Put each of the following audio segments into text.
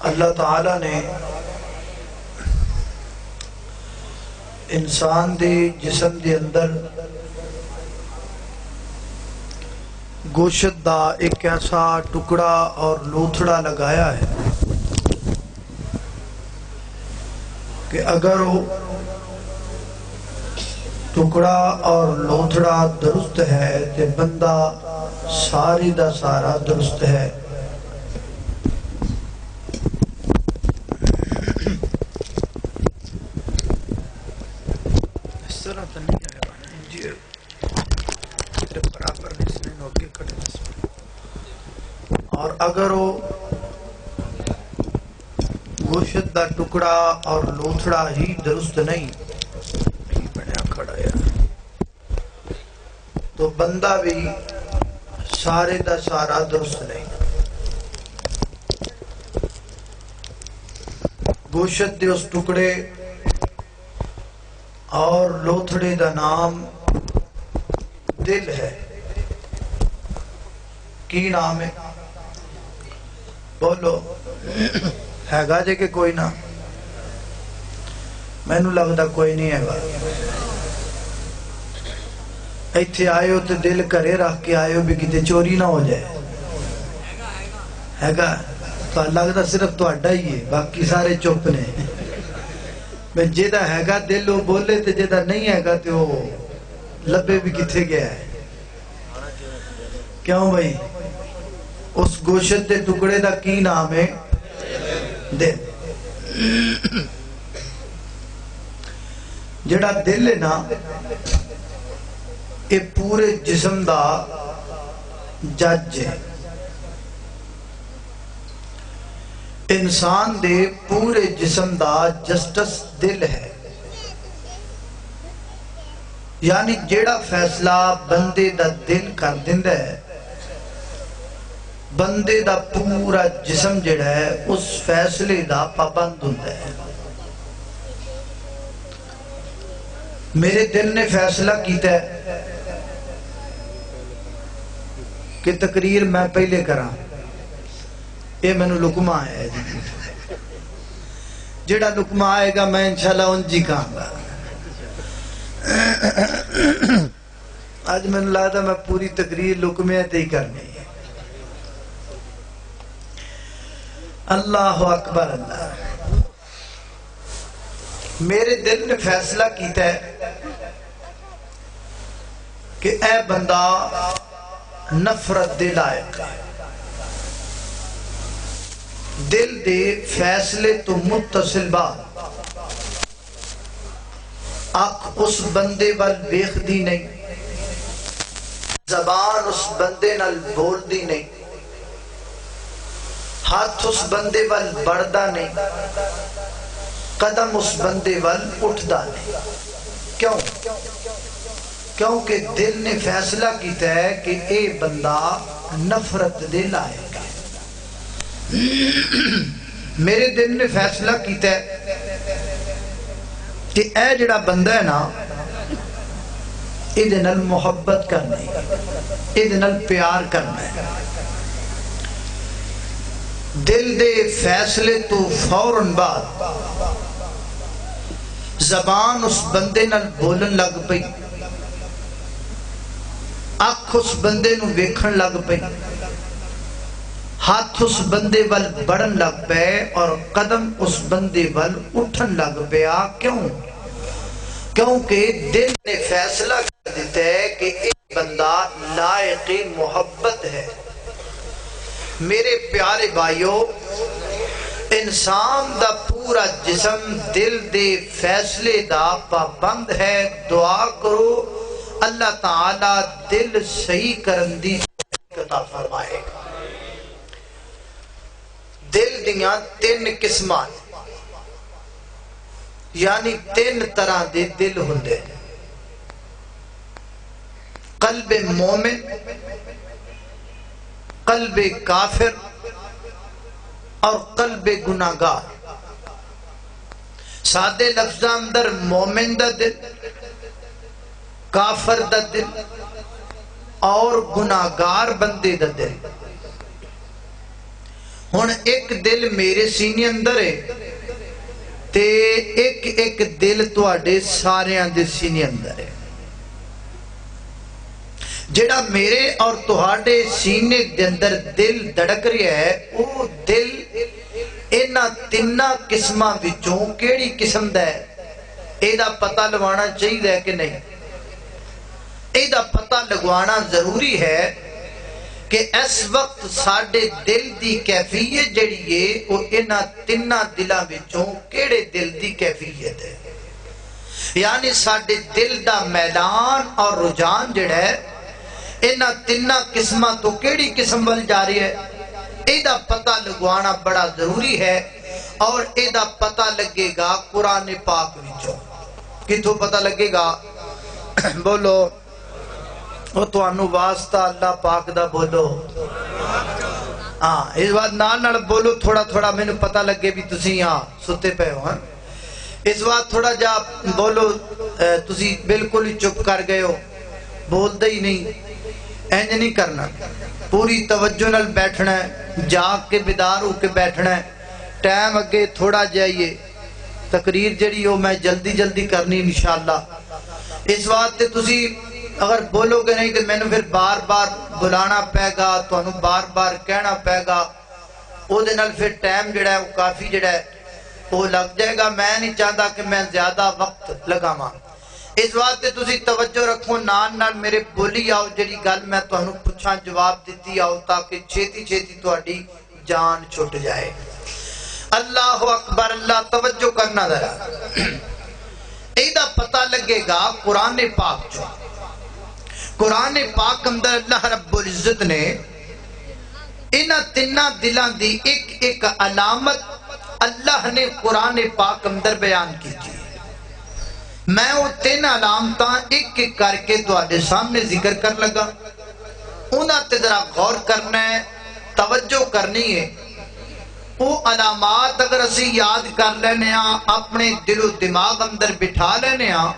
اللہ تعالیٰ نے انسان دے جسم دے اندر گوشت دا ایک ایسا ٹکڑا اور لوتھڑا لگایا ہے کہ اگر وہ ٹکڑا اور لوتھڑا درست ہے تو بندہ ساری دا سارا درست ہے۔ اس طرح تو نہیں آئے گا جی، برابر نہیں ہوگی کٹے۔ اور اگر وہ گوشت دا ٹکڑا اور لوتھڑا ہی درست نہیں بنیا کھڑا ہے تو بندہ بھی سارے دا سارا درست نہیں۔ گوشت دے اس ٹکڑے اور لوتھڑے دا نام دل ہے۔ کی نام ہے؟ بولو ہے گا جے کہ کوئی نہ؟ میں نو لگتا کوئی نہیں ہے گا۔ ایتھے آئے ہو تو دل کرے رکھ کے آئے ہو بھی کتے چوری نہ ہو جائے، ہے گا؟ تو لگتا صرف تو اڈا ہی ہے، باقی سارے چپ نے۔ میں جیدہ ہے گا دل وہ بولے تو جیدہ نہیں ہے گا تو لبے بھی کتے گیا ہے۔ کیوں بھائی؟ اس گوشت دے ٹکڑے دا کی نام ہے؟ دل۔ جڑا دل ہے نا، یہ پورے جسم دا جج ہے۔ انسان دے پورے جسم دا جسٹس دل ہے، یعنی جیڑا فیصلہ بندے دا دل کر دیندہ ہے، بندے دا پورا جسم جڑا ہے اس فیصلے دا پابند ہوتا ہے۔ میرے دل نے فیصلہ کیتا ہے کہ تقریر میں پہلے کراں، یہ میں نے لکمہ ہے جی، جڑا لکمہ آئے گا میں انشاءاللہ ان جی کہاں گا۔ آج میں نے لگتا میں پوری تقریر لکمے تے ہی کرنی ہے۔ اللہ اکبر اللہ۔ میرے دل نے فیصلہ کیتا ہے کہ اے بندہ نفرت دے لائق ہے۔ دل دے فیصلے تو متصل بات، آنکھ اس بندے وال ویکھ دی نہیں، زبان اس بندے نال بول دی نہیں، ہاتھ اس بندے وال بڑھدا نہیں، قدم اس بندے وال اٹھدا نہیں۔ کیوں؟ کیونکہ دل نے فیصلہ کیتا ہے کہ اے بندہ نفرت دے لائق ہے۔ میرے دل نے فیصلہ کیتا ہے کہ اے جڑا بندہ ہے نا، ایدے نال محبت کرنا ہے، ایدے نال پیار کرنا ہے۔ دل دے فیصلے تو فوراً بعد زبان اس بندے نال بولن لگ پئی، آنکھ اس بندے نو ویکھن لگ پئی، ہاتھ اس بندے وال بڑھن لگ پے اور قدم اس بندے وال اٹھن لگ پیا۔ کیوں؟ کیونکہ دل نے فیصلہ کر دیتا ہے کہ ایک بندہ لائق محبت ہے۔ میرے پیارے بھائیو، انسان دا پورا جسم دل دے فیصلے دا پابند ہے۔ دعا کرو اللہ تعالی دل صحیح کرن دی عطا فرمائے گا۔ دل دیاں تین قسماں، یعنی تین طرح دے دل ہوندے، قلب مومن، قلب کافر اور قلب گناہگار۔ سادے لفظاں اندر مومن دا دل، کافر دا دل اور گناہگار بندے دا دل۔ ہن ایک دل میرے سینے اندر ہے تے ایک ایک دل تواڈے ساریاں دے سینے اندر ہے. جڑا میرے اور تہاڈے سینے دے اندر دل دھڑک رہا ہے وہ دل انہاں تیناں قسماں وچوں کیڑی قسم دا ہے اے دا پتہ لگوانا چاہیے کہ نہیں؟ اے دا پتہ لگوانا ضروری ہے کہ اس وقت ساڈے دل دی کیفیت جڑی ہے وہ انہاں تیناں دلاں وچوں کیڑے دل دی کیفیت ہے. یعنی ساڈے دل دا میدان اور رجحان جڑا ہے انہاں تیناں قسماں تو کیڑی قسم ول جا رہی ہے اے دا پتہ لگوانا بڑا ضروری ہے. اور اے دا پتہ لگے گا قرآن پاک وچوں. کتھوں پتہ لگے گا؟ بولو وہ تو انو واسطہ اللہ پاک دا بولو. ہاں اس بات نال بولو تھوڑا تھوڑا میں نے پتہ لگے بھی تسی ہاں ستے پہ ہو. اس بات تھوڑا جا بولو تسی بالکل ہی چپ کر گئے ہو بول دے ہی نہیں. اینج نہیں کرنا, پوری توجہ نال بیٹھنا ہے, جاگ کے بیدار ہو کے بیٹھنا ہے. ٹائم اگے تھوڑا جائیے, تقریر جڑی ہو میں جلدی جلدی کرنی انشاءاللہ. اس واسطے تسی اگر بولو گے نہیں تو میں نے پھر بار بار بلانا پے گا, تو انو بار بار کہنا پے گا, او دے نال پھر ٹائم جڑا ہے وہ کافی جڑا ہے وہ لگ جائے گا. میں نہیں چاہتا کہ میں زیادہ وقت لگاواں. اس واسطے تسی توجہ رکھو, نال میرے بولی آؤ, جڑی گل میں تانوں پوچھاں جواب دیتی آؤ تاکہ چھیتی چھیتی تہاڈی جان چھٹ جائے. اللہ اکبر, اللہ توجہ کرنا ذرا. ایدا پتہ لگے گا قرآن پاک جو. قرآن پاک اندر اللہ رب العزت نے انہاں تیناں دلاں دی ایک ایک علامت اللہ نے قرآن پاک اندر بیان کی تھی. میں وہ تین علامتاں ایک ایک کر کے تواڈے سامنے ذکر کر لگا. انہاں تے ذرا غور کرنا ہے, توجہ کرنی ہے. وہ علامات اگر اسی یاد کر لینے ہاں, اپنے دل و دماغ اندر بٹھا لینے ہاں,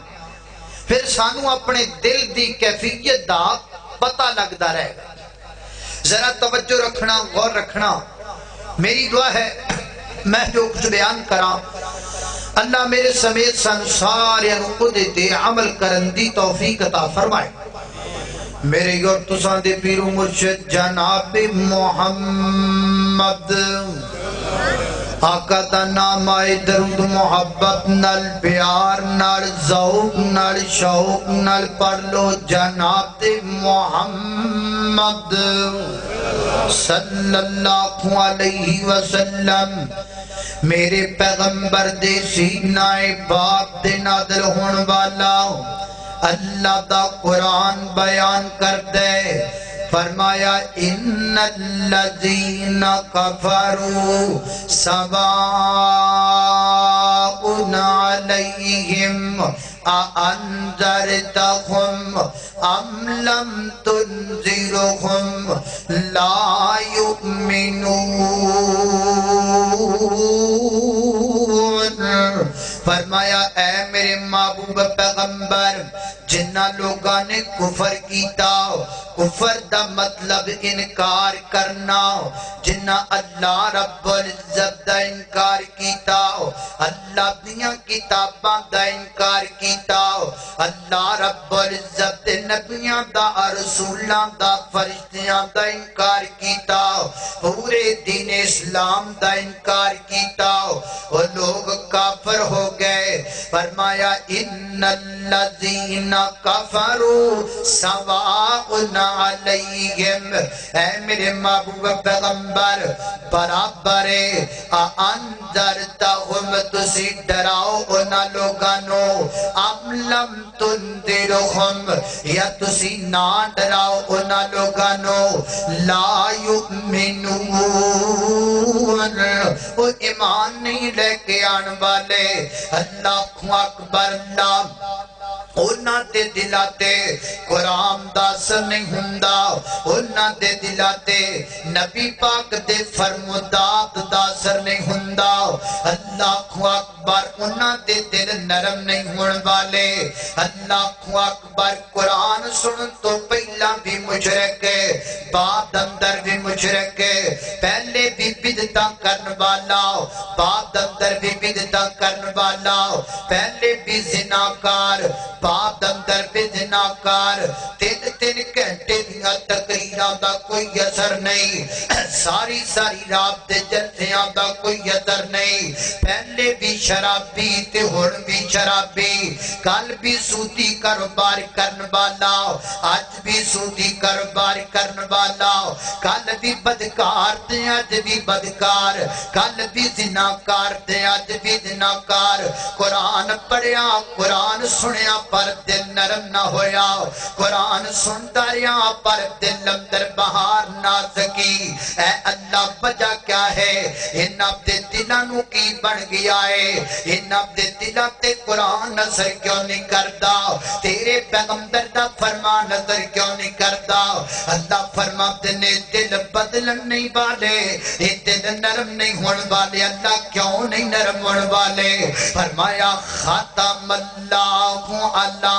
پھر سانو اپنے دل دی کیفیت دا پتہ لگدا رہے گا. ذرا توجہ رکھنا, غور رکھنا. میری دعا ہے میں جو کچھ بیان کراں اللہ میرے سمیت سن سارے انقدے تے عمل کرن دی توفیق عطا فرمائے. میرے اور تساں دے پیر و مرشد جناب محمد آقا دا نام آئے درود محبت نال پیار نال ذوق نال شوق نال پڑھ لو. جناب دے محمد صلی اللہ علیہ وسلم میرے پیغمبر دے سینہ پاک دے نادر ہون والا اللہ دا قرآن بیان کر دے. فرمایا ان الذین کفروا سواء علیہم اانذرتہم ام لم تنذرہم لا یؤمنون. فرمایا اے میرے محبوب پیغمبر, جنہ لوگاں نے کفر کیتا, کفر دا مطلب انکار کرنا, جنہ اللہ رب العزت دا انکار کیتا, اللہ دیاں کتاباں دا انکار کیتا, اللہ رب العزت دے نبیاں دا رسولاں دا فرشتیاں دا انکار کیتا, پورے دین اسلام دا انکار کیتا, وہ لوگ کافر ہو گئے. فرمایا ان الذین کفروا سواء علیہم, اے میرے محبوب پیغمبر برابر ہے انذرتہم تسی ڈراؤ انہاں لوگانو, ام لم تنذرہم یا تسی نہ ڈراؤ انہاں لوگانو, لا یؤمنون وہ ایمان نہیں لے کے آن والے. اللہ اکبر, اللہ انہاں دے دلاتے قرآن دا اثر نہیں ہوندا, انہاں دے دلاتے نبی پاک دے فرمودات دا اثر نہیں ہوندا. اللہ اکبر, انہاں دے دل نرم نہیں ہون والے. اللہ اکبر, قرآن سن تو پہلا پہلا بھی مشرک بعد اندر بھی مشرک پہلے بھی بدعتاں کرن والا بعد اندر بھی بدعتاں کرن والا پہلے بھی زناکار بعد اندر بھی زناکار تین گھنٹے دیاں تقریراں دا کوئی اثر نہیں ساری رات دے جلسیاں دا کوئی اثر نہیں پہلے بھی شرابی تے ہن بھی شرابی کل بھی سودی کاروبار کرن والا اج بھی سودی کاروبار کرن والا کل بھی بدکار تے اج بھی بدکار کل بھی زناکار تے اج بھی زناکار قرآن پڑھیا قرآن سنیا پر دل نرم نہ ہویا قرآن سنتا رہا پر دل اندر بہار نہ سکی اے اللہ وجہ کیا ہے ان اپنے دلانوں کی بن گیا ہے ان اپنے دلوں تے قرآن نظر کیوں نہیں کرتا تیرے پیغمبر دا فرمان نظر کیوں نہیں کرتا اللہ فرماتے نے دل بدلن نہیں والے یہ دل نرم نہیں ہون والے اللہ کیوں نہیں نرم ہون والے فرمایا ختم اللہ علی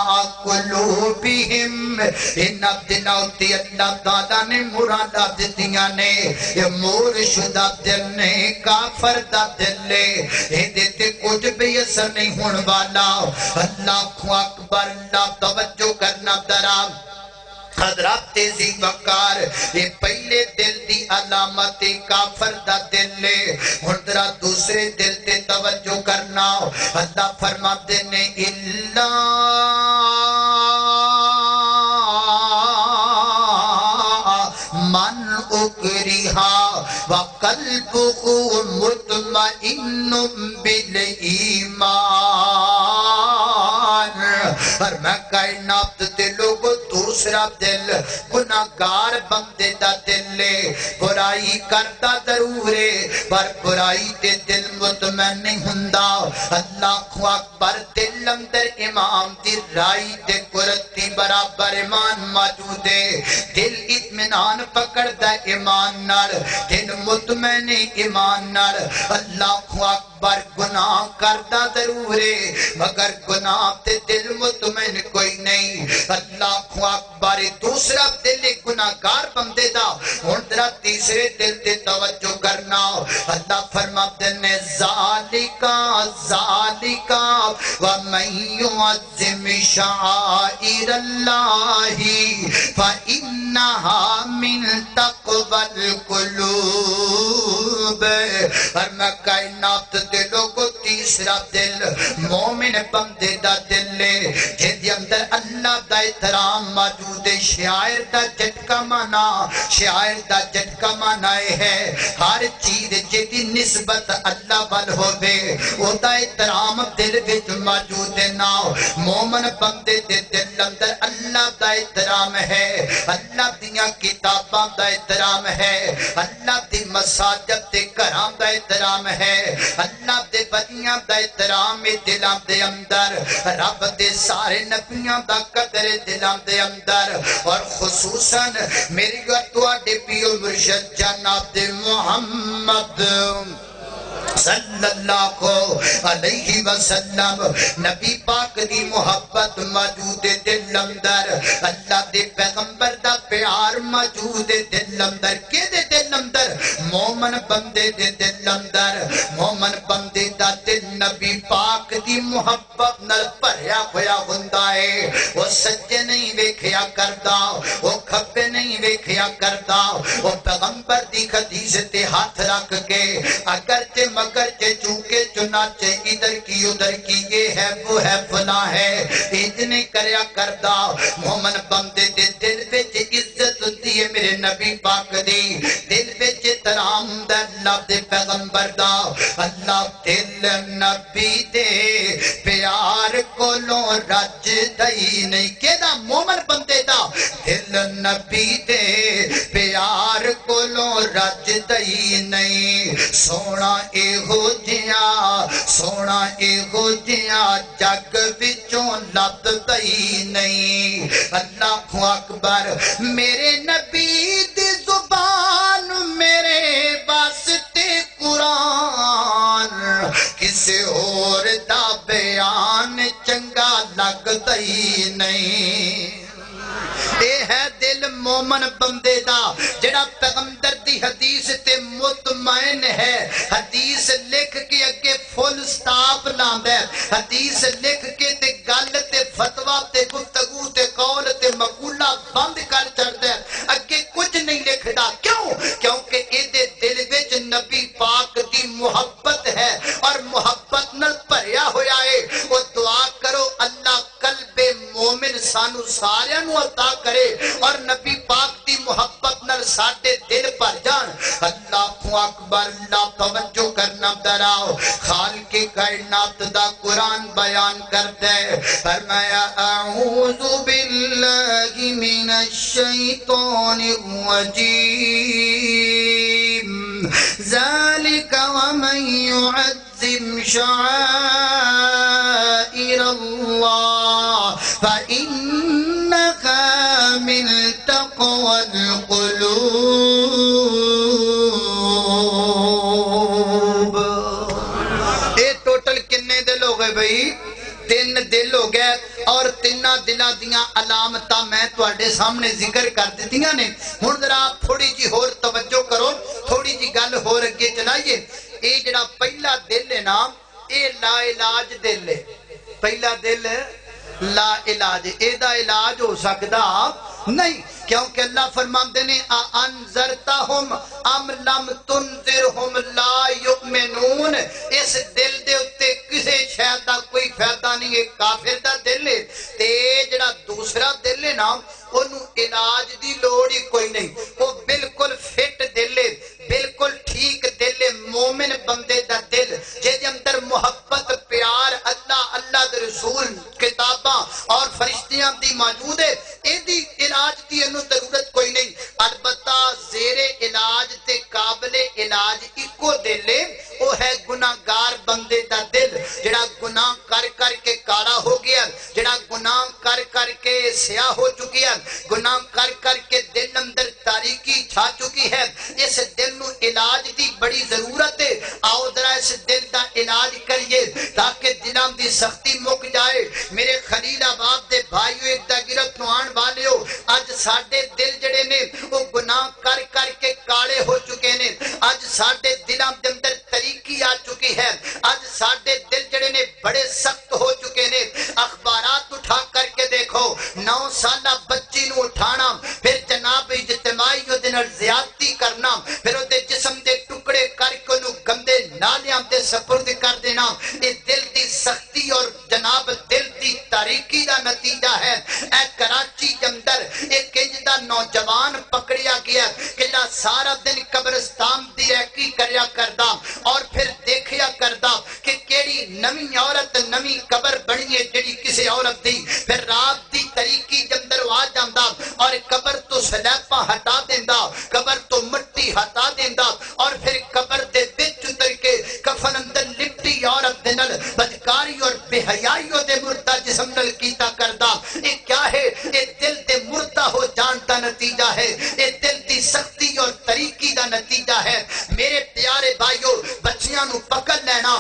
قلوبہم ان دلوں تے اللہ تعالیٰ نے مرادہ دتیاں نے یہ مور شدہ دل نے کافر دا دل لے یہ دیتے کچھ بھی اثر نہیں ہون والا اللہ اکبر اللہ توجہ کرنا درام حضرات تیزی وقار یہ پہلے دل دی علامت کافر دا دل لے ہندرہ دوسرے دل تے توجہ کرنا اللہ فرماتے نے اللہ من اکرہا وقلبہ مطمئن بالایمان اور میں کائنات تے لوگوں دوسرا دل گناہگار بندے دا دل لے برائی کرتا ضرور ہے پر برائی تے دل مطمئن نہیں ہندا اللہ اکبر دل اندر امام دی رائی تے قرتی برابر ایمان موجود ہے دل اطمینان پکڑ دا ایمان نال دل مطمئن ایمان نال اللہ اکبر گناہ کرتا ضرور ہے مگر گناہ تے دل مطمئن کوئی نہیں اللہ اکبر دوسرا دل گناہگار بندے دا ہندرہ تیسرے دل تے توجہ کرنا اللہ فرماتے نے ذالکا ومن یعظم شعائر اللہ فإنہا من تقوی القلوب اور میں کائنات دلوں کو تیسرا دل مومن بندے دا دل لے جہدی اندر اللہ دا احترام موجود ہے شاعر دا جھٹکا مانا شاعر دا جھٹکا مانا ہے ہر چیز جہدی نسبت اللہ وال ہوے او دا احترام دل وچ موجود ہے نا مومن بندے دے دل اندر اللہ دا احترام ہے اللہ دیاں کتاباں دا احترام ہے اللہ دی مساجد تے گھراں دا احترام ہے اللہ دے ولیاں دا احترام دلاں دے اندر رب دے سارے نبیاں دا قدر دلاں دے اندر اور خصوصاً میری گھر پیو مرشد جناب محمد صلی اللہ علیہ وسلم نبی پاک دی محبت موجود دل اندر اللہ دے پیغمبر دا پیار موجود دل اندر کے دے دل اندر مومن بندے دے دل اندر مومن بندے دا دل نبی پاک دی محبت نال بھریا ہویا ہوندا ہے وہ سجے نہیں ویکھیا کردا وہ کھبے نہیں ویکھیا کردا وہ پیغمبر دی حدیث تے ہاتھ رکھ کے اگرچہ مگر چونکہ چنانچہ ادھر کی ادھر کی یہ ہے وہ ہے فلاں ہے اتنے کریا کردا مومن بندے دے دل وچ عزت ہوندی ہے میرے نبی پاک دی دل وچ احترام دا اللہ دے پیغمبر دا اللہ دل نبی دے پیار کولوں رج دئی نہیں کہدا مومن بندے دا دل نبی دے پیار کولوں رج دئی نہیں سونا اے ہو جیا جگ وچوں لب دئی نہیں اللہ اکبر میرے نبی دی زبان میرے واسطے قرآن کسے اور دا بیان چنگا لگ دئی نہیں اے ہے دل مومن بندے دا جڑا پیغمبر دی حدیث تے مطمئن ہے، حدیث لکھ کے اگے فل سٹاپ لاندا ہے، حدیث لکھ کے تے گل تے فتوا تے گفتگو تے قول تے مقولہ بند کر چھڑدا ہے، اگے کچھ نہیں لکھدا۔ کیوں؟ کیونکہ ایدے دل وچ نبی پاک دی محبت ہے اور محبت نال بھریا ہویا ہے۔ وہ دعا کرو اللہ قلب مومن سانو سارے نو عطا کرے اور نبی پاک دی محبت نال ساڈے دل بھر جان۔ اللہ اکبر، اللہ توجہ کرنا دراؤ، خالق کائنات دا قرآن بیان کرتا ہے، فرمایا اعوذ باللہ من الشیطان الرجیم ذالک ومن يعظم شعائر اللہ فإنها من تقوى القلوب۔ اے ٹوٹل کنے دل ہو گئے بھئی؟ 3 دل ہو گئے، اور 3 دلہ دیاں علامتاں میں تواڈے سامنے ذکر کر دتیاں نے۔ ہن ذرا تھوڑی جی ہور توجہ کرو، تھوڑی جی گل ہور اگے چلائیے۔ اے جڑا پہلا دل ہے نا، اے لا علاج دل ہے۔ پہلا دل لا علاج، اے دا علاج ہو سکدا نہیں، کیونکہ اللہ فرماندے نے انذرتہم ام لم تنذرہم لا یؤمنون۔ اس دل دے اتے کسے شے دا کوئی فائدہ نہیں ہے، کافر دا دل ہے۔ تے جڑا دوسرا دل ہے نا، انہوں علاج دی لوڑ ہی کوئی نہیں، وہ بالکل فٹ دل ہے، بالکل ٹھیک دل ہے، مومن بندے دا دل جے دے اندر محبت پیار اللہ اللہ دے رسول کتاباں اور فرشتیاں دی موجود ہے، اے دی علاج دی انہوں ضرورت کوئی نہیں۔ البتہ زیر علاج تے قابل علاج ایکو دل ہے، وہ ہے گناہگار بندے دا دل، جڑا گناہ کر کر کے کالا ہو گیا، جڑا گناہ کر کر کے سیاہ ہو چکی ہے، گناہ کر کر کے دل اندر تاریکی چھا چکی ہے۔ اس دل نو علاج دی بڑی ضرورت ہے۔ آؤ ذرا اس دل دا علاج کریے تاکہ دلاں دی سختی مک جائے۔ میرے خلیل آباد دے بھائیو ایک دا گرفت نوان والے ہو، اج ساڈے دل جڑے نے وہ گناہ کر کر کے کالے ہو چکے نے، اج ساڈے دلاں دے اندر تاریکی آ چکی ہے، اج ساڈے دل جڑے نے بڑے سخت ہو چکے نے۔ اخبارات اٹھا کر کے دیکھو، 9 سالہ بچی نو اٹھانا، پھر جناب اجتماعی دے نال زیادتی کرنا، پھر اودے جسم دے ٹکڑے کر کے انہوں گندے نالیاں دے سپرد کر دینا، یہ دل دی سختی اور جناب دل دی تاریکی دا نتیجہ ہے۔ اے کراچی کے اندر ایک انج دا نوجوان پکڑیا گیا کہ نہ سارا دن قبرستان دی ریکی کریا کردا اور پھر دیکھیا کردا کہ کیڑی نمی عورت نمی قبر بنی ہے جڑی کسی عورت دی، پھر رات دی طریقی کے اندر آ جاندا اور قبر تو سلیپا ہٹا دیندا، قبر تو مٹی ہٹا دیندا، اور پھر قبر دے وچ اتر کے کفن اندر لپٹی عورت دے نال بدکاری اور بے حیائی دے مردہ جسم نال کیتا کردا۔ یہ کیا ہے؟ یہ دل دے مردہ ہو جان دا نتیجہ ہے، یہ دل دی سختی اور طریقی دا نتیجہ ہے۔ میرے پیارے بھائیو، بچیاں نو پکڑ لینا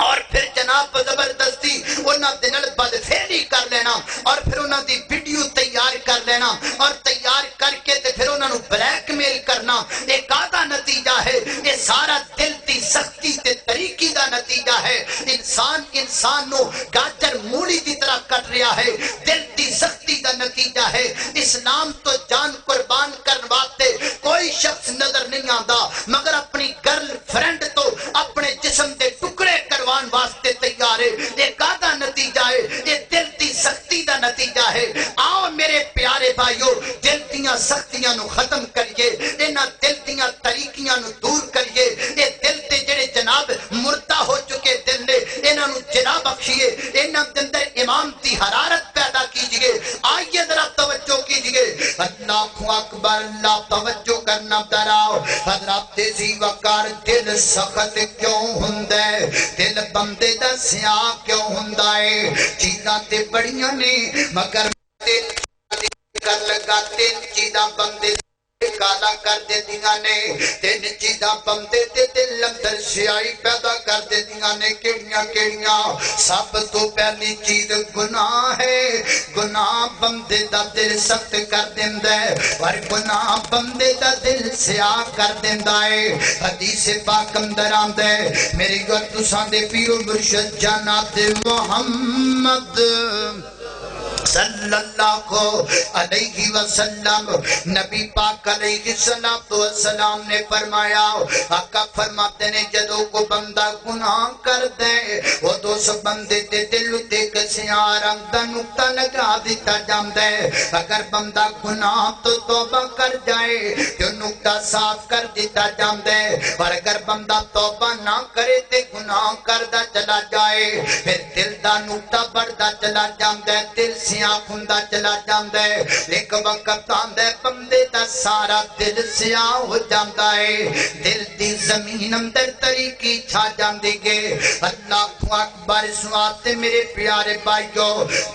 اور پھر جناب زبردستی انہاں دے نال بدفعلی کر لینا اور پھر انہاں دی ویڈیو تیار کر لینا اور تیار کر کے تے پھر انہاں نو بلیک میل کرنا، یہ کادا نتیجہ ہے؟ یہ سارا دل دی سختی تے طریقی دا نتیجہ ہے۔ انسان نو گاجر مولی دی طرح کٹ رہا ہے، دل دی سختی دا نتیجہ ہے۔ اسلام تو جان قربان کرن واسطے کوئی شخص نظر نہیں آندا، مگر اپنی گرل فرینڈ تو اپنے جسم دے ٹکڑے کروان واسطے تیار ہے۔ یہ کادا نتیجہ ہے؟ یہ دل دی سختی دا نتیجہ ہے۔ آؤ میرے پیارے بھائیو، دل دیاں سختیاں نو ختم کریے، انہاں دل دیاں طریقیاں نو دور کریے، یہ دل تے جڑے جناب مردہ ہو چکے دل نے انہاں نو جلا بخشیے، انہاں دے اندر ایمان دی حرارت پیدا کیجئے۔ آئیے ذرا توجہ کیجئے، اللہ اکبر، اللہ توجہ کرنا دراؤ۔ حضرات تیزی وقار، دل سخت کیوں ہوندا ہے؟ دل بندے دا سیاہ کیوں ہوندا ہے؟ چیزاں تے بڑیاں نے مگر کر لگا 3 چیزاں بندے کالا کر دیندیاں نے تین چیزاں بندے دے دل اندر سیاہی پیدا کر دیندیاں نے کیڑیاں کیڑیاں سب تو پہلی چیز گناہ ہے گناہ بندے دا دل سخت کر دیندا ہے اور گناہ بندے دا دل سیاہ کر دیندا ہے حدیث پاک اندر آندا ہے میری گل تساں دے پیر و مرشد جناب محمد صلی اللہ علیہ وسلم نبی پاک علیہ السلام نے فرمایا آقا فرماتے نے جدو کو بندہ گناہ کر دے وہ دوس بندے دے دل تے کسیاں رنگ دا نقطہ لگا دیتا جاندے اگر بندہ گناہ تو توبہ کر جائے تو نقطہ صاف کر دیتا جاندے اور اگر بندہ توبہ نہ کرے تے گناہ کردہ چلا جائے پھر دل دا نقطہ بڑھتا چلا جاندے دل سیاہ کھندا چلا جاندہ ہے ایک وقت آندہ بندے دا سارا دل سیاہ ہو جاندہ ہے دل دی زمین اندر طریقی چھا جاندے گے اللہ تو اکبر سواتے میرے پیارے بھائیو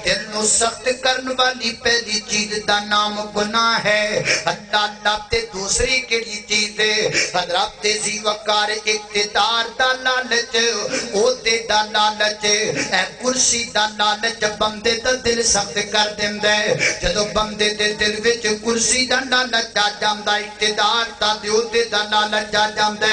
دل نو سخت کرن والی پہلی چیز دا نام گناہ ہے اللہ تے دوسری کیڑی چیز ہے حضرت زی وقار اقتدار دا لالچ او دے دا لالچ اے کرسی دا لالچ بندے دا دل سخت کر دیندے جدو بندے دے دل وچ کرسی دا لالچ آ جاندا اقتدار دا دیوتے دا لالچ آ جاندا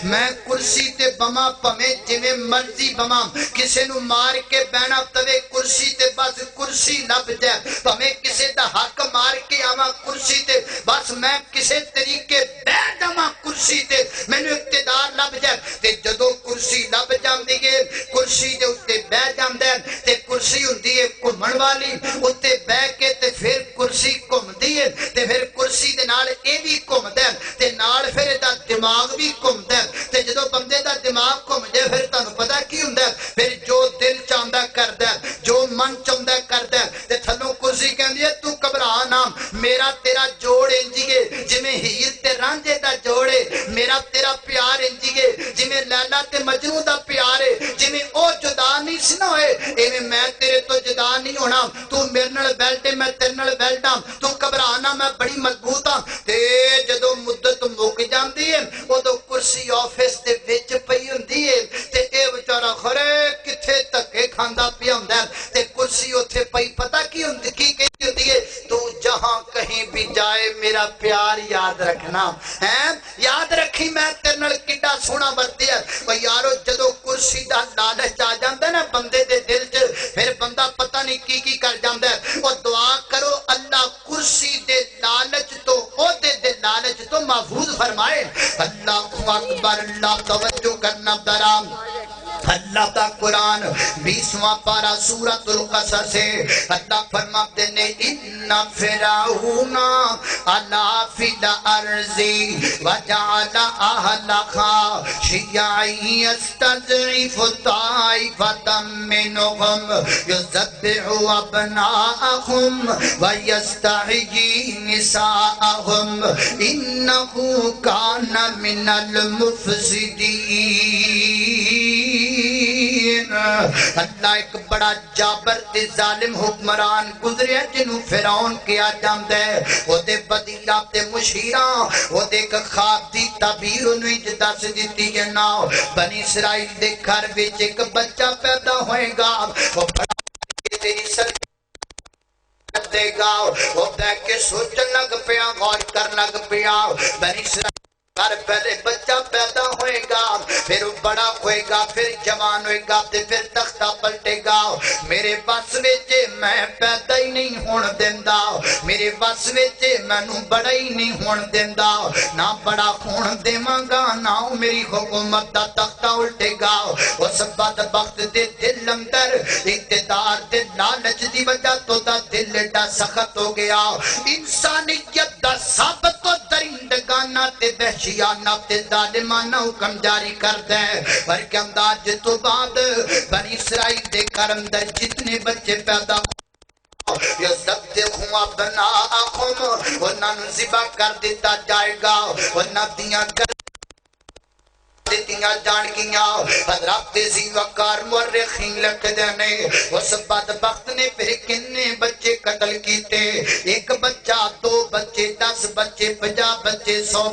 میں کرسی تے بما پمیں جویں مرضی بما کسے نو مار کے بہنا توے کرسی تے بس کرسی لب جائے پمیں کسے دا حق مار کے آواں کرسی تے بس میں کسے طریقے بیٹھ جاواں کرسی تے مینوں اقتدار لب جائے تے جدو کرسی لب جاندی ہے کرسی دے اوتے بیٹھ جاندا ہے تے کرسی ہوندی ہے گھمن والی اتے بہ کے تے پھر کرسی گھمدی ہے تے پھر کرسی دے نال اے بھی گھمدا ہے تے نال پھر دا دماغ بھی گھمدا ہے تے جدوں بندے دا دماغ گھم جائے پھر تانوں پتہ کی ہوندا ہے پھر جو دل چاہندا کردا ہے جو من چاہندا کردا ہے تے تھلوں کرسی کہندی ہے تو گھبرا نہ میرا تیرا جوڑ انجی ہے جویں ہیر تے رانجھے دا جوڑ ہے میرا تیرا پیار انجی ہے جویں لیلا تے مجنوں دا پیار ہے جویں او جدا نہیں سی نہ ہوئے ایویں میں تیرے تو جدا نہیں ہونا تو میرے نال بیلٹے میں تیرے نال بیلٹاں تو گھبرانا میں بڑی مضبوط ہاں تے جدوں مدت مک جاندی ہے اودوں کرسی آفس دے وچ پئی ہوندی ہے تے اے بیچارہ خرے کتھے دھکے کھاندا پیا ہوندا ہے تے کرسی اوتھے پئی پتہ کی ہوندی کی کہندی ہوندی ہے تو جہاں کہیں بھی جائے میرا پیار یاد رکھنا ہے یاد رکھی میں تیرے نال کڈا سونا ورتیا او یارو جدوں کرسی دا لالچ آ جاندا نا بندے دے دل چ پھر بندہ پتہ نہیں کی کر جاندا ہے او دعا کرو اللہ کرسی دے لالچ تو عہدے دے لالچ تو محفوظ فرمائے اللہ اکبر اللہ توجہ کرنا درام اللہ دا قرآن 20واں پارہ سورۃ القصص ہے اللہ فرماتے نے ان فرعون علا فی الارض وجعل اہلها شیعا یستضعف طائفة منهم یذبح ابناءهم ویستحیی نساءهم انه کان من المفسدین اللہ ایک بڑا جابر تے ظالم حکمران گزریا جنہوں فرعون کیا جاندہ ہے وہ دے بدیلہ تے مشیران وہ دے خواب دی تعبیر انہیں جدا سے دیتی ہے نا بنی اسرائیل دے گھر وچ ایک بچہ پیدا ہوئے گا وہ بڑا تیری سر دے گا وہ بے کے سوچن لگ پیا غور کر لگ پیا بنی اسرائیل گھر پہلے بچہ پیدا ہوئے گا پھر بڑا ہوئے گا پھر جوان ہوئے گا پھر تختہ پلٹے گا میرے بس وچ میں پیدا ہی نہیں ہون دیندا میرے بس وچ مینوں بڑا ہی نہیں ہون دیندا نہ بڑا ہون دیواں گا نہ میری حکومت دا تختہ الٹے گا اس بدبخت دے دل اندر اقتدار دے لالچ دی وجہ تو دا دل ایڈا سخت ہو گیا انسانیت دا سب تو درندگانہ تے وحشیانہ تے ظالمانہ حکم جاری کرتا ہے پر کہ انداز تو بعد بنی اسرائیل دے گھر اندر جتنے بچے پیدا یذبحوا ابناءهم انہاں نوں ذبح کر دیتا جائے گا انہاں دیاں دیتیاں جان گیاں حضرات زی وقار مورخین لکھ دینے اس بدبخت نے پھر کنے بچے قتل کیتے ایک بچہ 2 بچے 10 بچے 50 بچے 100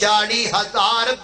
40,000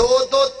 2-2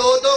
2-2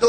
2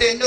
3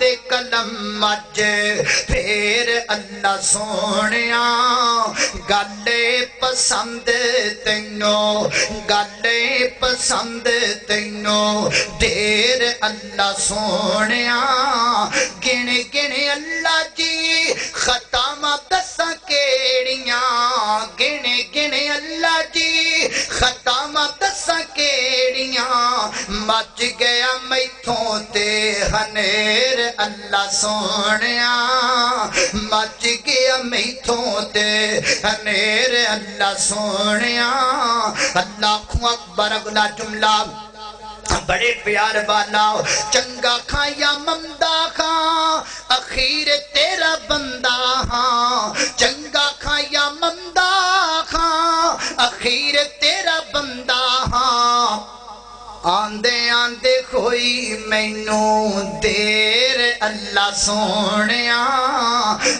دے کلم اج پھر اللہ سونیا گلے پسند تینو گلے پسند تینو دیر اللہ سونیا گن گن اللہ جی ختم دساں کیڑیاں گن گن اللہ جی ختم دساں کیڑیاں مچ گیا میتھوں تے ہنیر اللہ سونیا مچ گیا میتھوں تے ہنیر اللہ سونیا اللہ اکبر اگلا جملہ بڑے پیار والا چنگا کھاں یا ممدہ کھاں اخیر تیرا بندہ ہاں چنگا کھاں یا ممدہ کھاں اخیر تیرا بندہ ہاں آندے آندے کوئی مینو دیر اللہ سونیا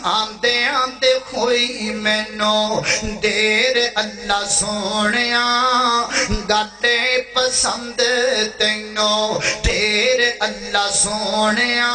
آندے آندے کوئی مینو دیر اللہ سونیا گاٹے پسند تینو دیر اللہ سونیا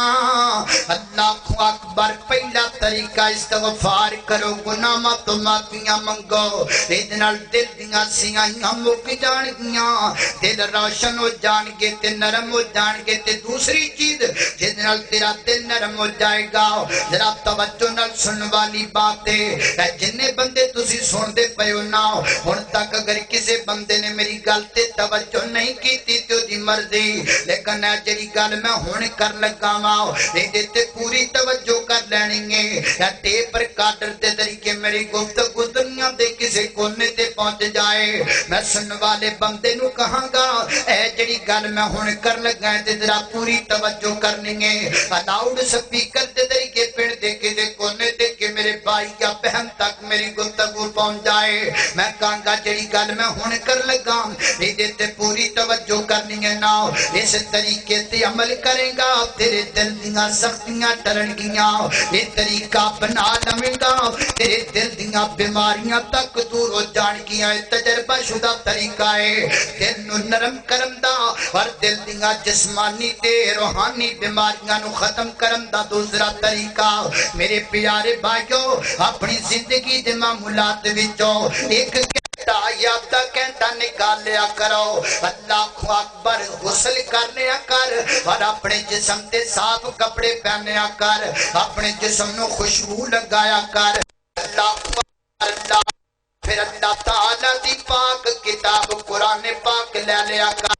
اللہ کو اکبر پہلا طریقہ استغفار کرو گناہ مت معافیاں منگو ادنال دل دیاں سیاں مک جان گیاں دل روشن ہو جان گے تے نرم ہو جان گے تے دوسری چیز جس نال تیرا دل نرم ہو جائے گا ذرا توجہ نال سن والی بات ہے جننے بندے تسی سن دے پیو نا ہن تک اگر کسی بندے نے میری گل تے توجہ نہیں کیتی تے دی مرضی لیکن اے جڑی گل میں ہن کر لگا وا اے تے پوری توجہ کر لینی ہے یا ٹیپ ریکارڈر دے طریقے میری گفتگو دنیا دے کسی کونے تے پہنچ جائے میں سن والے بندے نو کہاں گا اے جڑی گل میں ہن کر لگا ہے تے ذرا پوری توجہ کرنی ہے لاؤڈ سپیکر دے طریقے پڑ دے کے دے کونے دے کے میرے بھائی یا بہن تک میری گفتگو پہنچ جائے میں کہاں گا جڑی گل میں ہن کر لگا اے تے پوری توجہ کرنی ہے نا اس طریقے تے عمل کرے گا تیرے دل دیاں سختیاں ٹرن گیاں یہ طریقہ بنا لویں گا تیرے دل دیاں بیماریاں تک دور ہو جان گیاں تجربہ شدہ طریقہ ہے دل نو نرم کرن دا اور دل دیاں جسمانی تے روحانی بیماریاں نو ختم کرن دا دوسرا طریقہ میرے پیارے بھائیو اپنی زندگی دے معمولات وچوں ایک یادہ کہتا نکال لیا کرو اللہ کو اکبر غسل کر لیا کر اور اپنے جسم تے صاف کپڑے پہنیا کر اپنے جسم نو خوشبو لگایا کر اللہ کو اللہ پھر اللہ تعالیٰ دی پاک کتاب قرآن پاک لے لیا کر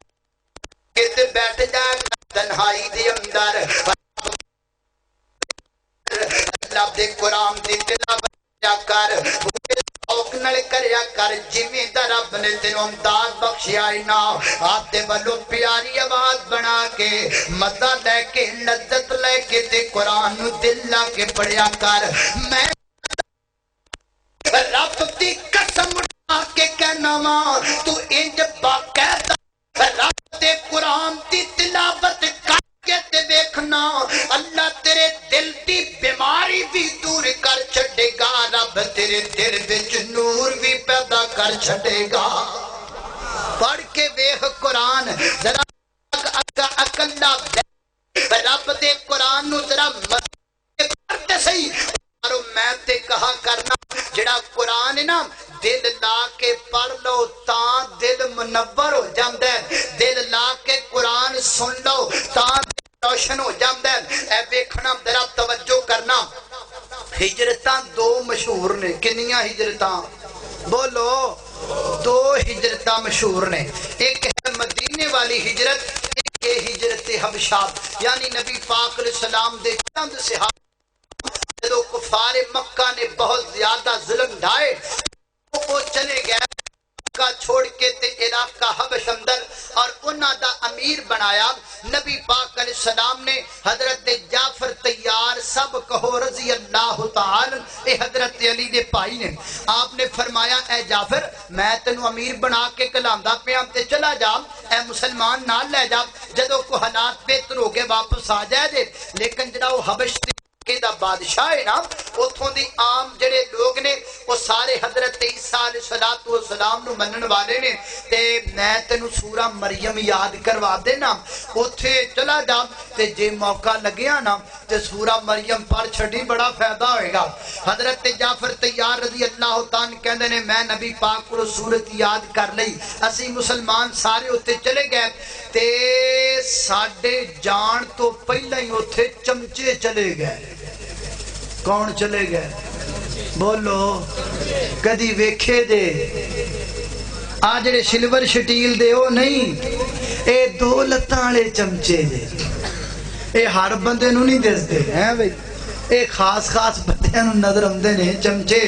کت بیٹھ جائے تنہائی دی اندر اللہ دے قرآن دی تلاوت لیا کر اوکنل کریا کر جویں دا رب نے تینوں امداد بخشیا نا آپ دے والو پیاری آواز بنا کے مزہ لے کے لذت لے کے تے قرآن نو دل لا کے پڑھیا کر میں رب دی قسم اٹھا کے کہنا وا تو انج باقاعدہ رب دے قرآن دی تلاوت کر کے تے دیکھنا اللہ تیرے دل دی بیماری بھی دور کر چھڑے گا رب تیرے دل وچ نور بھی پیدا کر چھڑے گا پڑھ کے ویکھ قرآن ذرا اکلا رب دے قرآن نو ذرا کرتے صحیح اور میں تے کہا کرنا جڑا قرآن ہے نا دل لا کے پڑھ لو تاں دل منور ہو جاندا ہے دل لا کے قرآن سن لو تاں روشن ہو جاندا ہے اے ویکھنا ذرا توجہ کرنا ہجرتاں دو مشہور نے کنیاں ہجرتاں بولو دو ہجرتاں مشہور نے ایک ہے مدینے والی ہجرت ایک ہے ہجرت حبشہ یعنی نبی پاک علیہ السلام دے چند صحابہ جدو کفار مکہ نے بہت زیادہ ظلم ڈھائے وہ چلے گئے مکہ چھوڑ کے تے علاقہ حبش اندر اور انہاں دا امیر بنایا نبی پاک علیہ السلام نے حضرت جعفر تیار سب کہو رضی اللہ تعالی اے حضرت علی دے پائی نے آپ نے فرمایا اے جعفر میں تینوں امیر بنا کے کلاندا پیاں تے چلا جا اے مسلمان نال لے جا جدوں کو حالات بہتر ہو گئے واپس آ جائے دے لیکن جڑا وہ حبش دا بادشاہ ہے نا اتھوں دی عام جڑے لوگ نے وہ سارے حضرت عیسیٰ علیہ السلام نو منن والے نے تے میں تینوں سورہ مریم یاد کروا دینا اتھے چلا جا تے جے موقع لگیا نا تے سورہ مریم پڑھ چھڑی بڑا فائدہ ہوئے گا حضرت جعفر طیار رضی اللہ تعالیٰ کہندے نے میں نبی پاک کو صورت یاد کر لئی اسی مسلمان سارے اتھے چلے گئے تے ساڑھے جان تو پہلے ہی اتھے چمچے چلے گئے کون چلے گئے بولو کدی ویکھے دے آجڑے سلور شٹیل دے او نہیں اے دو لتاں لے چمچے دے اے ہر بندے نو نہیں دس دے ہیں بھئی اے خاص بندے نو نظر آندے نے چمچے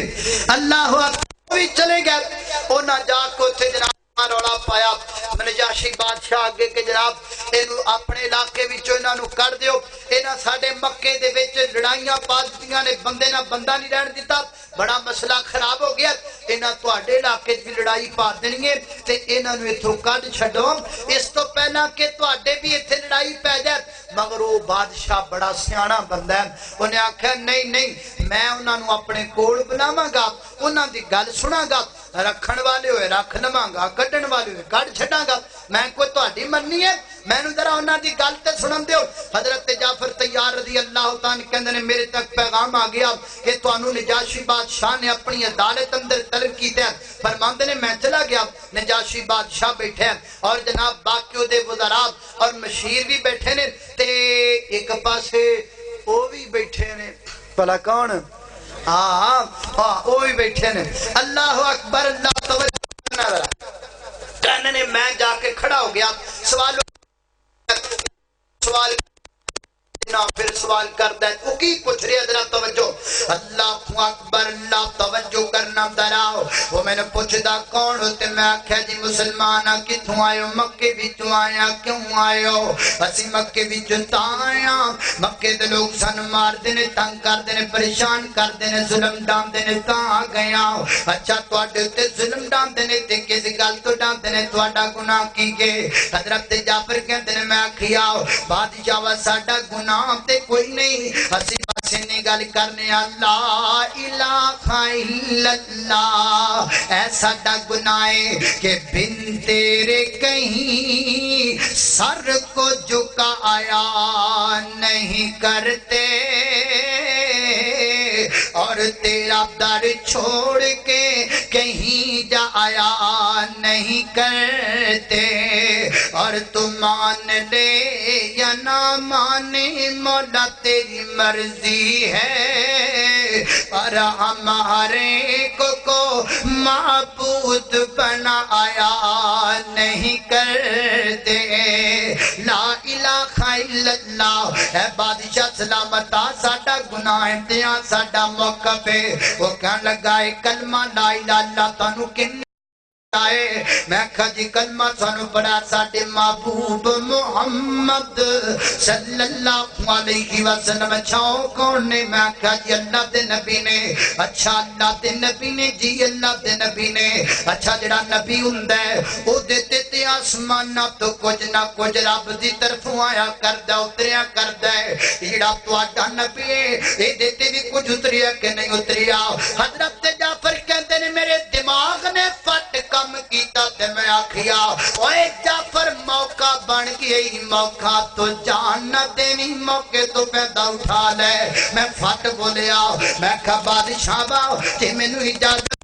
اللہ اکبر بھی چلے گئے او نہ جا کو تھے جناب روڑا پایا نجاشی بادشاہ آگے کہ جناب انہوں اپنے علاقے وچوں انہاں نو کر دیو انہاں ساڑے مکے دے وچ لڑائیاں پا دتیاں نے بندے نہ بندہ نہیں رہن دیتا بڑا مسئلہ خراب ہو گیا انہاں تواڈے علاقے وچ لڑائی پا دینی ہے تے انہاں نو ایتھوں کڈ چھڈو اس تو پہلا کہ تواڈے بھی ایتھے لڑائی پے جائے مگر وہ بادشاہ بڑا سیاںا بندہ ہے انہیں آکھیا نہیں میں انہاں نو اپنے کول بلاواں گا انہاں دی گل سناں گا رکھن والے ہوئے رکھ لواں گا کڈن والے ہوئے کڈ چھڈاں گا میں کوئی تہاڈی مننی ہے میں نو ذرا انہاں دی گل تے سنن دیو حضرت جعفر طیار رضی اللہ تعالیٰ کہندے نے میرے تک پیغام آ گیا کہ تانوں نجاشی بادشاہ نے اپنی عدالت اندر طلب کیتا ہے فرماندے نے میں چلا گیا نجاشی بادشاہ بیٹھے ہیں اور جناب باقی دے وزراء اور مشیر بھی بیٹھے نے تے ایک پاسے او بھی بیٹھے نے بھلا کون وہ بھی بیٹھے نے اللہ اکبر اللہ توجہ کہنے نے میں جا کے کھڑا ہو گیا سوال پھر سوال کرتا ہے وہ کی پوچھ رہے ذرا توجہ اللہ اکبر اللہ توجہ کرنا دراؤ وہ میں نے پوچھدا کون ہوتے میں آکھیا جی مسلمان کتھوں آئے ہو مکے وچوں آیا کیوں آئے ہو اسی مکے وچوں تاں آیا مکے دے لوگ سن مار دینے تنگ کر دینے پریشان کر دینے ظلم ڈان دینے تاں آ گیا اچھا تواڈے تے ظلم ڈان دینے تے کس گل تو ڈان دینے تواڈا گناہ کی گئے حضرت جعفر کہندے نے میں آکھیا بادشاہ وا ساڈا گناہ تے کوئی نہیں اسی پاسے نہیں گل کرنے لا الہ الا اللہ ایسا ڈا گناہ کہ بن تیرے کہیں سر کو جھکا آیا نہیں کرتے اور تیرا در چھوڑ کے کہیں جا آیا نہیں کرتے اور تو مان لے یا نہ مانے مولا تیری مرضی ہے اور ہمارے کو معبود بنا آیا نہیں کرتے لا الہ الا اللہ اے بادشاہ سلامتا ساڈا گناہ امتحان ساڈا موقف ہے وہ کہنے لگا ہے کلمہ لا الہ الا اللہ تانوں کن میں کہا جی کلمہ سانو پڑھا ساڑھے محبوب محمد صلی اللہ علیہ وسلم چھاؤ کون نے میں کہا جی اللہ دے نبی نے اچھا اللہ دے نبی نے جی اللہ دے نبی نے اچھا جڑا نبی ہوندہ ہے او دیتے تے آسمان نہ تو کچھ نہ کچھ رب دی طرف آیا کردہ اتریا کردہ ہے جڑا تو آٹا نبی ہے اے دیتے بھی کچھ اتریا کہ نہیں اتریا حضرت جعفر کہتے نے میرے دماغ نے فٹ کم کیتا تے میں آکھیا اوے جعفر موقع بن گئی موقع تو جان نہ دینی موقع تو پیدا اٹھا لے میں فٹ بولیا میں کہا بادشاہ باؤ کہ میں نو اجازت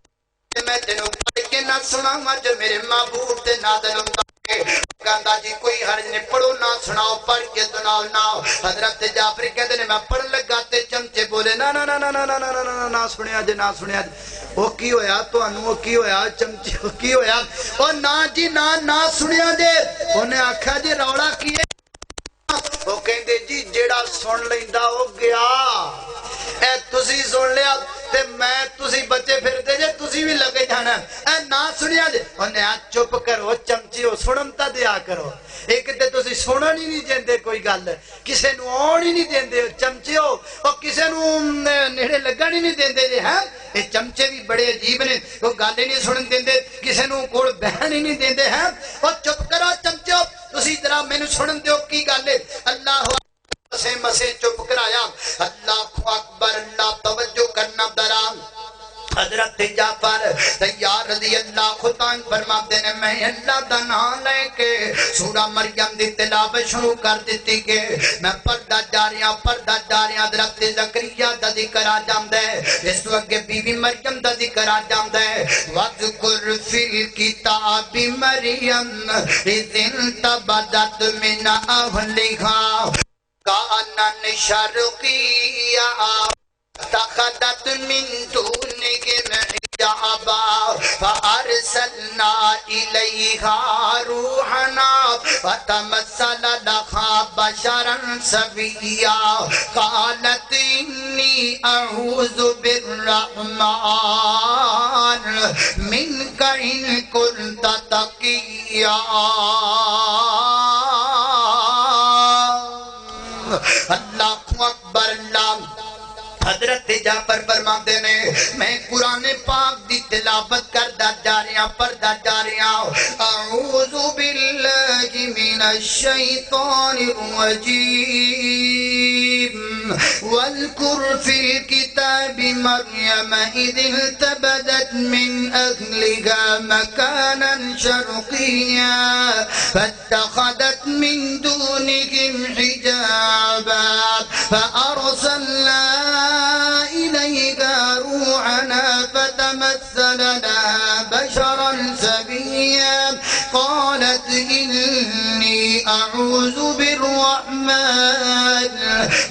میں تینوں پڑھ کے نہ سنا جو میرے محبوب تے نازل ہوتا کہندا جی کوئی حرج نہیں پڑھو نہ سناؤ پڑھ کے سناؤ نہ حضرت جعفر کہتے ہیں میں پڑھ لگا تے چمچے بولے نا نا نا نا نا نا نا نا نا سنیا جی نہ سنیا وہ کی ہویا تو انو وہ کی ہویا چمچے کی ہویا اور نہ جی نہ سنیا جی انہیں آکھا جی روڑا کیے وہ کہندے جی جیڑا سن لیندا ہو گیا اے تسی سن لیا تے میں تسی بچے پھر دے جے تسی بھی لگے جانا اے نہ سنیا جے انہیں آج چپ کرو چمچی ہو سنمتا دیا کرو ایک تے تسی سنن ہی نہیں دیندے کوئی گل کسے نو آن ہی نہیں دیندے چمچے ہو اور کسے نو نیڑے لگن ہی نہیں دیندے جے ہیں یہ چمچے بھی بڑے عجیب نے وہ گل ہی نہیں سنن دیندے کسے نو کول بہن ہی نہیں دیندے ہیں اور چپ کرو چمچے ہو تسی ذرا مینوں سنن دیو کی گل ہے اللہ مسے مسے چپ کرایا اللہ اکبر اللہ توجہ کرنا درام حضرت جعفر تیار رضی اللہ خطان فرماتے ہیں میں اللہ دا نام لے کے سورہ مریم دی تلاوت شروع کر دیتی کہ میں پردہ جاریاں حضرت زکریا دا ذکر آ جاندے اس وقت بی بی مریم دا ذکر آ جاندے وَذْكُرْ فِي الْكِتَابِ مَرْيَمَ إِذِ انْتَبَذَتْ مِنْ أَهْلِهَا كَأَنَّ شَرْقِيَّا اتخذت من دونهم حجابا فارسلنا اليها روحنا فتمثل لها بشرا سويا قالت اني اعوذ بالرحمن منك ان كنت تقيا اللہ اکبر اللہ حضرت جعفر فرماتے نے میں قرآن پاک دی تلاوت کردا جا رہا پڑھدا جا رہا اعوذ باللہ من الشیطان الرجیم واذکر فی الکتاب مریم اذ انتبذت من اہلها مکانا شرقیا فاتخذت من دونهم حجابا فارسلنا إليها روحنا فتمثل لها بشرا سويا قالت إني أعوذ بالرحمن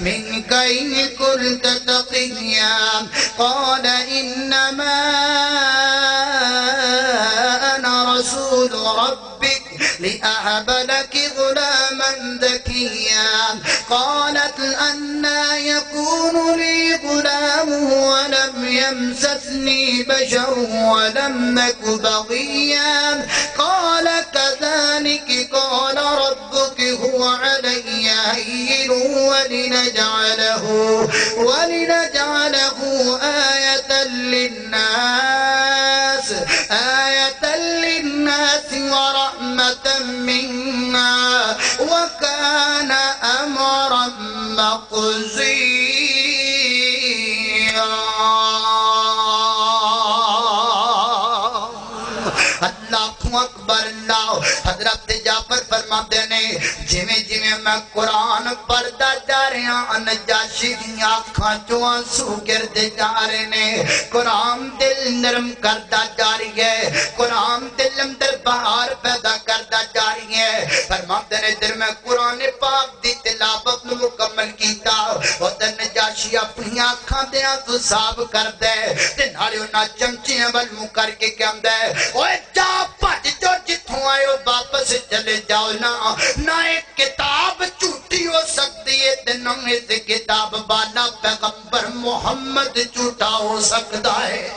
منك إن كنت تقيا قال إنما أنا رسول ربك لأهب لك غلاما ذكيا قالت أنا يكون لي غلام ولم يمسسني بشر ولم نك بغيا قال كذلك قال ربك هو علي هين ولنجعله آية للناس ورحمة منا وكان أمرا مقضيا اللہ اکبر اللہ حضرت جعفر فرماتے ہیں جویں جویں میں قرآن پڑھدا جا رہا نجاشی دیاں اکھاں چوں آنسو گردے جا رہے نے قرآن دل نرم کردا جا رہی ہے قرآن دل اندر بہار پیدا کردا جا رہی ہے فرماتے ہیں در میں قرآن پاک دی تلاوت نو مکمل کیتا او تے نجاشی اپنی اکھاں دیاں تو صاف کر دے تے نالے انہاں چمچیاں ول منہ کر کے کہندا ہے اوے جا بھج جو جتھوں آئے ہو واپس چلے جاؤ نہ ایک کتاب جھوٹی ہو سکتی ہے تے نہ اس کتاب والا پیغمبر محمد جھوٹا ہو سکتا ہے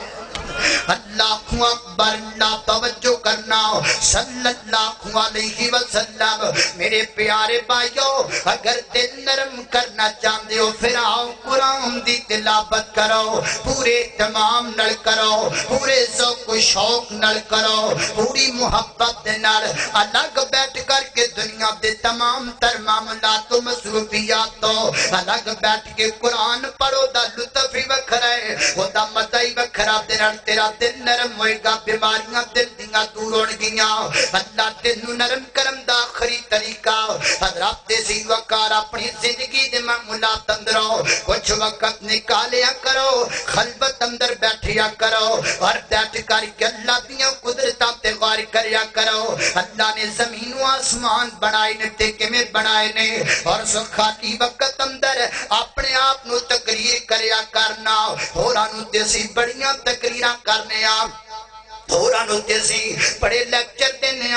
اللہ اکبر اللہ توجہ کرنا صلی اللہ علیہ وسلم میرے پیارے بھائیو اگر دل نرم کرنا چاہتے ہو پھر آؤ قرآن دی تلاوت کرو پورے تمام نل کرو پورے ذوق و شوق نل کرو پوری محبت نل الگ بیٹھ کر کے دنیا دے تمام تر معاملات و مصروفیات تو الگ بیٹھ کے قرآن پڑھو دا لطف ہی وکھرا ہے وہ دا مزہ ہی وکھرا تیرا دل نرم ہوئے گا بیماریاں دل دیاں دور ہون گیاں اللہ دل نو نرم کرم دا آخری طریقہ حضرات سی وقار اپنی زندگی دے معمولات اندروں کچھ وقت نکالیا کرو خلوت اندر بیٹھیا کرو اور بیٹھ کر کے اللہ دیاں قدرتاں تے غور کریا کرو اللہ نے زمین و آسمان بنائے نے تے کیویں بنائے نے اور سو خالی وقت اندر اپنے آپ نو تقریر کریا کرنا ہوراں نو تے سی بڑیاں تقریراں کرنے ہوراں نو تے سی بڑے لیکچر دینے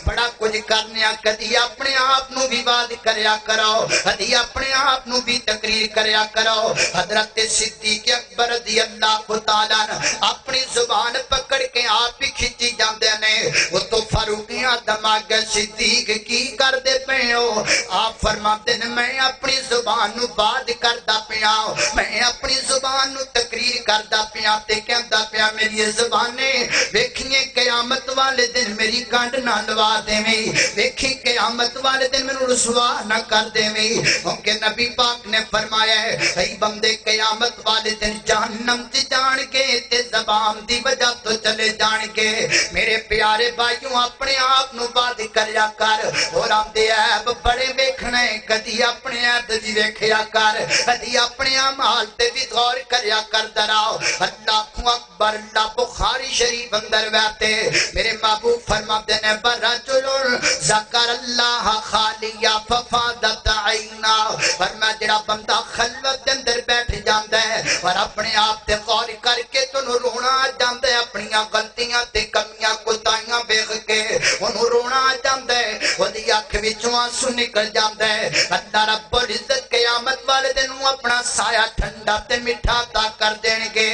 بڑا کچھ کرنے کدی اپنے آپ نو بھی واضح کریا کرو کدی اپنے آپ نو بھی تقریر کریا کرو حضرت صدیق اکبر رضی اللہ تعالیٰ اپنی زبان پکڑ کے آپ ہی کھچی جاندے نے وہ تو فاروقیاں دماغ صدیق کی کر دے پے ہو آپ فرماتے ہیں میں اپنی زبان نو باد کردا پیا میں اپنی زبان نو تقریر کردا پیا تے کہندا پیا میری زبانیں دیکھیے کہ قیامت والے دن میری کانڈ نہ لوا دیویں ویکھی قیامت والے دن مینوں رسوا نہ کر دیویں کیونکہ نبی پاک نے فرمایا ہے اے بندے قیامت والے دن جہنم تے جان کے تے زبان دی وجہ تو چلے جان کے میرے پیارے بھائیوں اپنے آپ نو باد کریا کر اور آندے عیب بڑے ویکھنے کدی اپنے عیب دی ویکھیا کر کدی اپنے اعمال تے بھی غور کریا کر دراؤ اللہ اکبر اللہ بخاری شریف اندر ویتے میرے محبوب فرماتے ہیں برجل ذکر اللہ خالیا ففادت عینا فرمایا جڑا بندہ خلوت دے اندر بیٹھ جاندا ہے اور اپنے آپ تے غور کر کے تنوں رونا آ جاندا ہے اپنی غلطیاں تے کمیاں کوتاہیاں ویکھ کے اونوں رونا آ جاندا ہے اودی اکھ وچوں آنسو نکل جاندا ہے اللہ رب العزت قیامت والے دن اپنا سایہ ٹھنڈا تے میٹھا عطا کر دین گے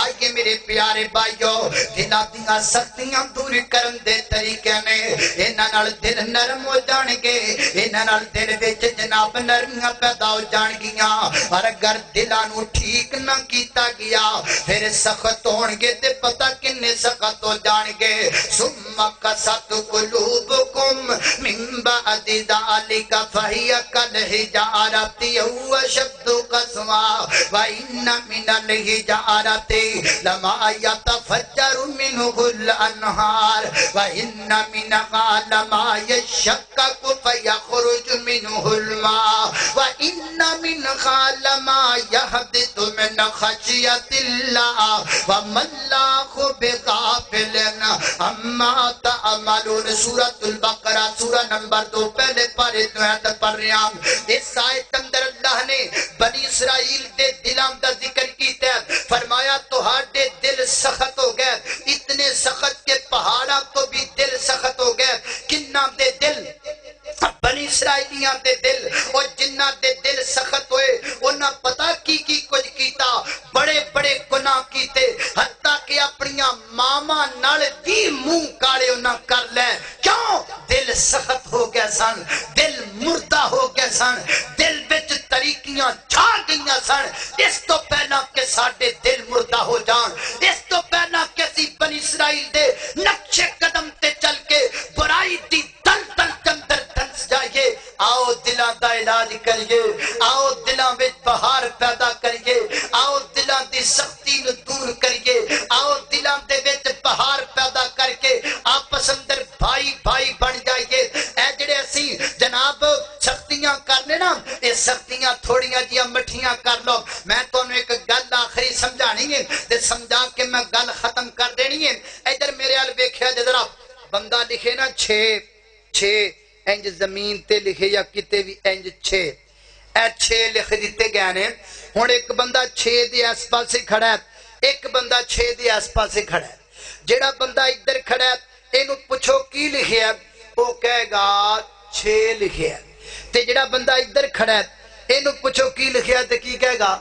آئیے میرے پیارے بھائیو دلاں دیاں سختیاں دور کرن دے طریقے نے انہاں نال دل نرم ہو جان گے انہاں نال دل وچ جناب نرمیاں پیدا ہو جان گیاں اور اگر دلاں نو ٹھیک نہ کیتا گیا پھر سخت ہون گے تے پتہ کنے سخت ہو جان گے ثم قست قلوبکم من بعد ذلک فہی کالحجارۃ او اشد قسوا وان من الحجارۃ لما يتفجر منه الانہار وان منها لما يشقق فيخرج منه الماء وان منها لما يهبط من خشية الله وما الله بغافل عما تعملون سورۃ البقرہ سورہ نمبر 2 پہلے پارے تو پڑھ رہے ہیں اس آیت اندر اللہ نے بنی اسرائیل دے دلاں دا ذکر کیتا ہے فرمایا تہاڈے دل سخت ہو گئے اتنے سخت کہ پہاڑاں تو بھی دل سخت ہو گئے کنہ دے دل بنی اسرائیلیاں دے دل اور جنہ دے دل سخت ہوئے انہاں پتہ کی کچھ کیتا بڑے بڑے گناہ کیتے حتیٰ کہ اپنیاں ماما نال بھی منہ کاڑے انہاں کر لے کیوں دل سخت ہو گئے سن دل مردہ ہو گئے سن دل وچ طریقیاں چھا گئیاں سن اس تو پہلا کہ ساڈے دل مردہ ہو جان اس تو پہلا کہ اسی بنی اسرائیل دے نقش قدم تے چل کے برائی دی دل دل اندر دھنس جائیے آؤ دلاں دا علاج کریے آؤ دلاں وچ بہار پیدا کریے آؤ دلاں دی سختی نو دور کریے آؤ دلاں دے وچ بہار پیدا کر کے آپس اندر بھائی بھائی بن جائیے اے جڑے اسی جناب سختیاں کرنے نا اے سختیاں تھوڑیاں جیاں مٹھیاں کر لو میں تانوں ایک گل آخری سمجھانی ہے تے سمجھا کے میں گل ختم کر دینی ہے ادھر میرے ال ویکھیا ذرا بندہ لکھے نا 6 انج زمین تے لکھے یا کتے بھی انج 6 اے 6 لکھ دیتے گئے نے ہن ایک بندہ 6 دے آس پاسے کھڑا ہے ایک بندہ 6 دے آس پاسے کھڑا ہے جیڑا بندہ ادھر کھڑا ہے اینو پوچھو کی لکھیا ہے وہ کہے گا 6 لکھیا ہے تے جیڑا بندہ ادھر کھڑا ہے اینو پوچھو کی لکھیا ہے تے کی کہے گا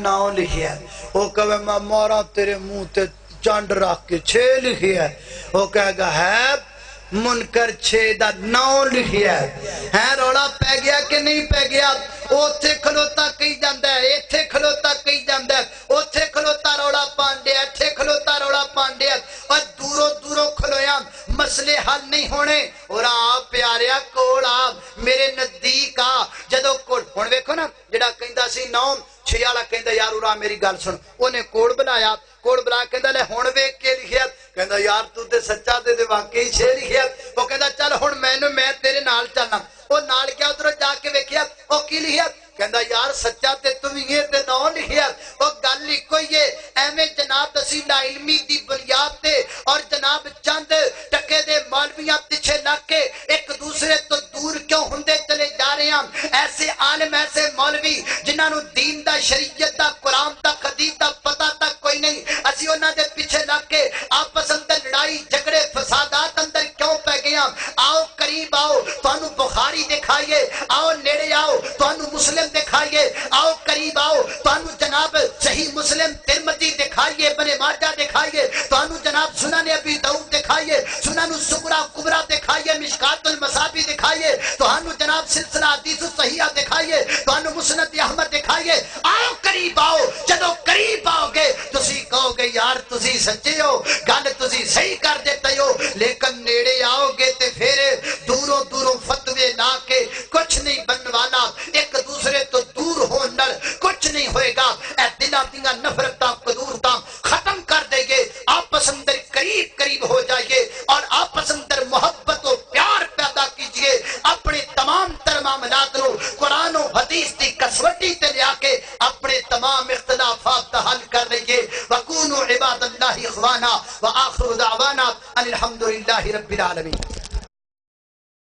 9 لکھیا ہے وہ کہے میں مارا تیرے منہ تے چانڈ رکھ کے 6 لکھیا ہے وہ کہے گا ہے منکر 6 دا 9 لکھیا ہے روڑا پہ گیا کہ نہیں پہ گیا اوتھے کھلوتا کئی جاندا ہے ایتھے کھلوتا کئی جاندا ہے اوتھے کھلوتا روڑا پانڈے ایتھے کھلوتا روڑا پانڈے اور دوروں دوروں کھلویا مسئلے حل نہیں ہونے اور آپ پیاریا کول آپ میرے نزدیک آ جدو کول ہن ویکھو نا جڑا کہندا سی 9 6 والا کہندا یار اورا میری گل سن اونے کول بلایا کول بلا کہندا لے ہن ویکھ کے لکھیا کہندا یار تو تے سچا تے واقعی 6 لکھیا وہ کہندا چل ہن میں تیرے نال چلنا وہ نال کیا ادھر جا کے ویکھیا او کی لکھیا کہندا یار سچا تے تو بھی تے 9 لکھیا او گل اکو ہی ہے ایویں جناب اسی لا علمی دی بنیاد تے اور جناب چند ٹکے دے مولویاں پیچھے لگ کے ایک دوسرے تو دور کیوں ہوندے چلے جا رہے ہیں ایسے عالم ایسے مولوی جنہاں نو دین دا شریعت دا قرآن دا حدیث دا پتہ تک کوئی نہیں اسی انہاں دے پیچھے لگ کے آپس اندر لڑائی جھگڑے فسادات اندر کیوں پہ گیا آؤ قریب آؤ تانوں بخاری دکھائیے آؤ نیڑے آؤ تانوں مسلم دکھائیے آؤ قریب آؤ تانوں جناب صحیح مسلم ترمذی دکھائیے ابن ماجہ دکھائیے تانوں جناب سنن ابی داؤد دکھائیے سنن الصغرا کبرا دکھائیے مشکات المصابیح دکھائیے تانوں جناب سلسلہ حدیث صحیحہ دکھائیے تانوں مسند احمد دکھائیے آؤ قریب آؤ جدو قریب آؤ گے تسی کہو گے یار تسی سچے ہو گل تسی صحیح کر دیتے ہو لیکن نیڑے آؤ گے تے پھر دوروں دوروں فتوے لا کے کچھ نہیں بننے والا ایک دوسرے تو دور ہون نال کچھ نہیں ہوئے گا اے دلاں دیاں نفرتاں قدورتاں ختم کر دے گے آپس اندر قریب قریب ہو جائیے اور آپس اندر محبت و پیار پیدا کیجئے اپنے تمام تر معاملات کو قرآن و حدیث کی کسوٹی تے لیا کے اپنے تمام اختلافات کا حل کر لئیے وَكُونُوا عِبَادَ اللَّهِ إِخْوَانًا وَآخِرُ دَعْوَانَا أَنِ الْحَمْدُ لِلَّهِ رَبِّ الْعَالَمِينَ